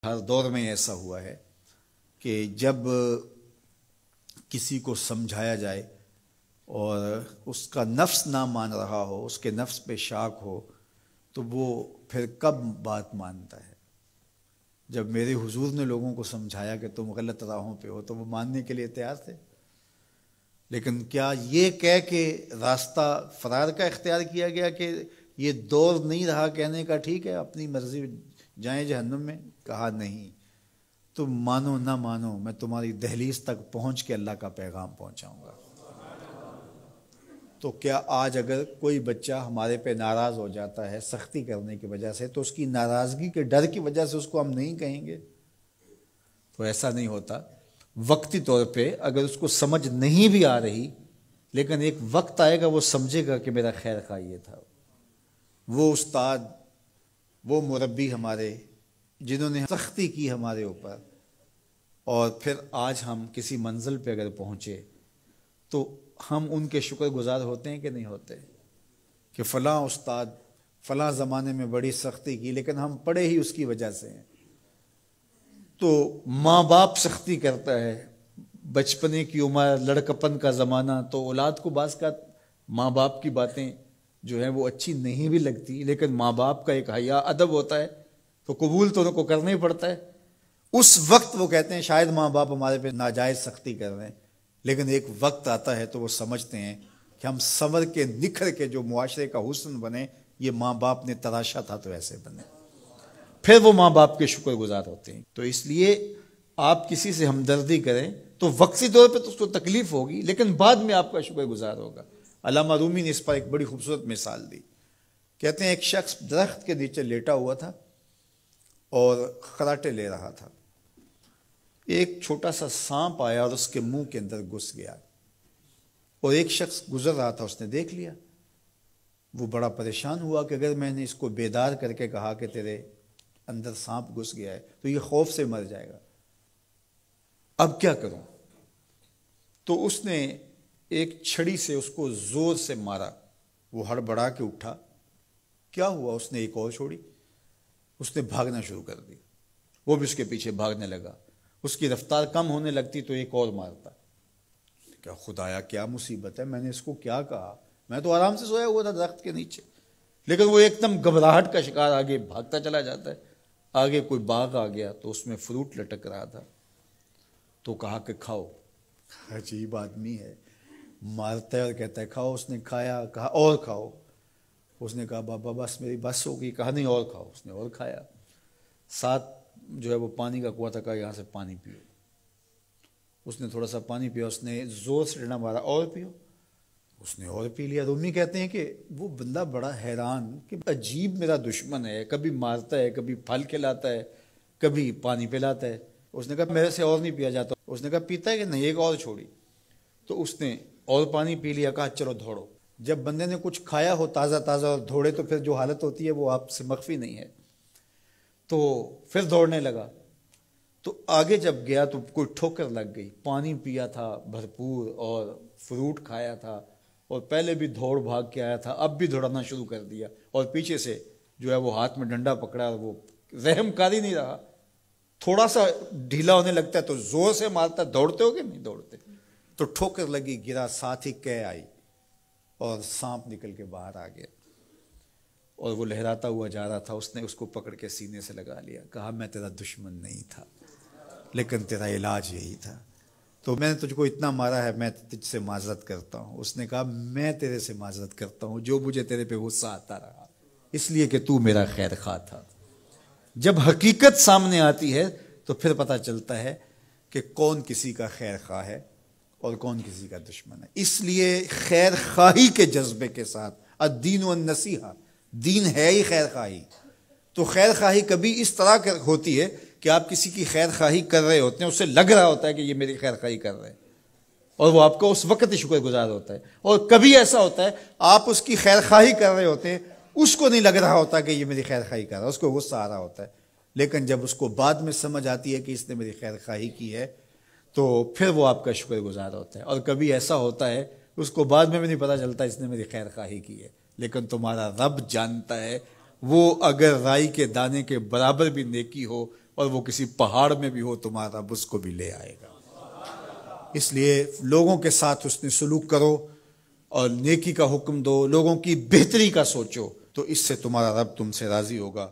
ہر دور میں ایسا ہوا ہے کہ جب کسی کو سمجھایا جائے اور اس کا نفس نہ مان رہا ہو، اس کے نفس پہ شاک ہو، تو وہ پھر کب بات مانتا ہے؟ جب میرے حضور نے لوگوں کو سمجھایا کہ تم غلط راہوں پہ ہو تو وہ ماننے کے لیے تیار تھے، لیکن کیا یہ کہہ کے راستہ فرار کا اختیار کیا گیا کہ یہ دور نہیں رہا کہنے کا ٹھیک ہے اپنی مرضی جائیں جہنم میں؟ کہا نہیں، تم مانو نہ مانو میں تمہاری دہلیز تک پہنچ کے اللہ کا پیغام پہنچاؤں گا۔ تو کیا آج اگر کوئی بچہ ہمارے پہ ناراض ہو جاتا ہے سختی کرنے کی وجہ سے، تو اس کی ناراضگی کے ڈر کی وجہ سے اس کو ہم نہیں کہیں گے؟ تو ایسا نہیں ہوتا۔ وقتی طور پہ اگر اس کو سمجھ نہیں بھی آ رہی، لیکن ایک وقت آئے گا وہ سمجھے گا کہ میرا خیر خواہ یہ تھا۔ وہ استاد، وہ مربی ہمارے جنہوں نے سختی کی ہمارے اوپر، اور پھر آج ہم کسی منزل پہ اگر پہنچے تو ہم ان کے شکر گزار ہوتے ہیں کہ نہیں ہوتے؟ کہ فلاں استاد فلاں زمانے میں بڑی سختی کی لیکن ہم پڑھے ہی اس کی وجہ سے ہیں۔ تو ماں باپ سختی کرتا ہے، بچپنے کی عمر، لڑکپن کا زمانہ، تو اولاد کو بعض کا ماں باپ کی باتیں جو ہیں وہ اچھی نہیں بھی لگتی، لیکن ماں باپ کا ایک حیا ادب ہوتا ہے تو قبول تو ان کو کرنا ہی پڑتا ہے۔ اس وقت وہ کہتے ہیں شاید ماں باپ ہمارے پہ ناجائز سختی کر رہے ہیں، لیکن ایک وقت آتا ہے تو وہ سمجھتے ہیں کہ ہم سنور کے نکھر کے جو معاشرے کا حسن بنے، یہ ماں باپ نے تراشا تھا تو ایسے بنے، پھر وہ ماں باپ کے شکر گزار ہوتے ہیں۔ تو اس لیے آپ کسی سے ہمدردی کریں تو وقتی طور پہ تو اس کو تکلیف ہوگی، لیکن بعد میں آپ کا شکر گزار ہوگا۔ علامہ رومی نے اس پر ایک بڑی خوبصورت مثال دی۔ کہتے ہیں ایک شخص درخت کے نیچے لیٹا ہوا تھا اور خراٹے لے رہا تھا، ایک چھوٹا سا سانپ آیا اور اس کے منہ کے اندر گھس گیا، اور ایک شخص گزر رہا تھا، اس نے دیکھ لیا۔ وہ بڑا پریشان ہوا کہ اگر میں نے اس کو بیدار کر کے کہا کہ تیرے اندر سانپ گھس گیا ہے تو یہ خوف سے مر جائے گا، اب کیا کروں؟ تو اس نے ایک چھڑی سے اس کو زور سے مارا، وہ ہڑبڑا کے اٹھا۔ کیا ہوا؟ اس نے ایک اور چھوڑی، اس نے بھاگنا شروع کر دی، وہ بھی اس کے پیچھے بھاگنے لگا۔ اس کی رفتار کم ہونے لگتی تو ایک اور مارتا۔ کیا خدایا کیا مصیبت ہے، میں نے اس کو کیا کہا؟ میں تو آرام سے سویا ہوا تھا درخت کے نیچے، لیکن وہ ایک دم گھبراہٹ کا شکار آگے بھاگتا چلا جاتا ہے۔ آگے کوئی باغ آ گیا تو اس میں فروٹ لٹک رہا تھا، تو کہا کہ کھاؤ۔ عجیب آدمی ہے، مارتا ہے اور کہتا ہے کھاؤ۔ اس نے کھایا، کہا اور کھاؤ۔ اس نے کہا بابا بس میری بس ہو گئی، کہا نہیں اور کھاؤ۔ اس نے اور کھایا۔ ساتھ جو ہے وہ پانی کا کنواں تھا، کہا یہاں سے پانی پیو۔ اس نے تھوڑا سا پانی پیا، اس نے زور سے ڈنڈا مارا، اور پیو۔ اس نے اور پی لیا۔ رومی کہتے ہیں کہ وہ بندہ بڑا حیران کہ عجیب میرا دشمن ہے، کبھی مارتا ہے، کبھی پھل کھلاتا ہے، کبھی پانی پلاتا ہے۔ اس نے کہا میرے سے اور نہیں پیا جاتا۔ اس نے کہا پیتا ہے کہ نہیں؟ ایک اور چھوڑی۔ تو اس نے اور پانی پی لیا، کہا چلو دوڑو۔ جب بندے نے کچھ کھایا ہو تازہ تازہ اور دوڑے تو پھر جو حالت ہوتی ہے وہ آپ سے مخفی نہیں ہے۔ تو پھر دوڑنے لگا، تو آگے جب گیا تو کوئی ٹھوکر لگ گئی۔ پانی پیا تھا بھرپور اور فروٹ کھایا تھا، اور پہلے بھی دوڑ بھاگ کے آیا تھا، اب بھی دوڑنا شروع کر دیا، اور پیچھے سے جو ہے وہ ہاتھ میں ڈنڈا پکڑا، اور وہ رحم کاری نہیں رہا۔ تھوڑا سا ڈھیلا ہونے لگتا ہے تو زور سے مارتا۔ دوڑتے ہو کہ نہیں دوڑتے؟ تو ٹھوکر لگی، گرا، ساتھ ہی قے آئی اور سانپ نکل کے باہر آ گیا، اور وہ لہراتا ہوا جا رہا تھا۔ اس نے اس کو پکڑ کے سینے سے لگا لیا، کہا میں تیرا دشمن نہیں تھا، لیکن تیرا علاج یہی تھا، تو میں نے تجھ کو اتنا مارا ہے، میں تجھ سے معذرت کرتا ہوں۔ اس نے کہا میں تیرے سے معذرت کرتا ہوں جو مجھے تیرے پہ غصہ آتا رہا، اس لیے کہ تو میرا خیر خواہ تھا۔ جب حقیقت سامنے آتی ہے تو پھر پتہ چلتا ہے کہ کون کسی کا خیر خواہ ہے اور کون کسی کا دشمن ہے۔ اس لیے خیر خواہی کے جذبے کے ساتھ، الدین والنصیحہ، دین ہے ہی خیر خواہی۔ تو خیر خواہی کبھی اس طرح ہوتی ہے کہ آپ کسی کی خیر خواہی کر رہے ہوتے ہیں، اسے لگ رہا ہوتا ہے کہ یہ میری خیر خواہی کر رہے ہیں، اور وہ آپ کو اس وقت ہی شکر گزار ہوتا ہے۔ اور کبھی ایسا ہوتا ہے آپ اس کی خیر خواہی کر رہے ہوتے ہیں، اس کو نہیں لگ رہا ہوتا کہ یہ میری خیر خواہی کر رہا ہے، اس کو غصہ آ رہا ہوتا ہے، لیکن جب اس کو بعد میں سمجھ آتی ہے کہ اس نے میری خیر خواہی کی ہے تو پھر وہ آپ کا شکر گزار ہوتا ہے۔ اور کبھی ایسا ہوتا ہے اس کو بعد میں بھی نہیں پتہ چلتا اس نے میری خیر خواہی کی ہے، لیکن تمہارا رب جانتا ہے، وہ اگر رائی کے دانے کے برابر بھی نیکی ہو اور وہ کسی پہاڑ میں بھی ہو تمہارا رب اس کو بھی لے آئے گا۔ اس لیے لوگوں کے ساتھ حسن سلوک کرو اور نیکی کا حکم دو، لوگوں کی بہتری کا سوچو، تو اس سے تمہارا رب تم سے راضی ہوگا۔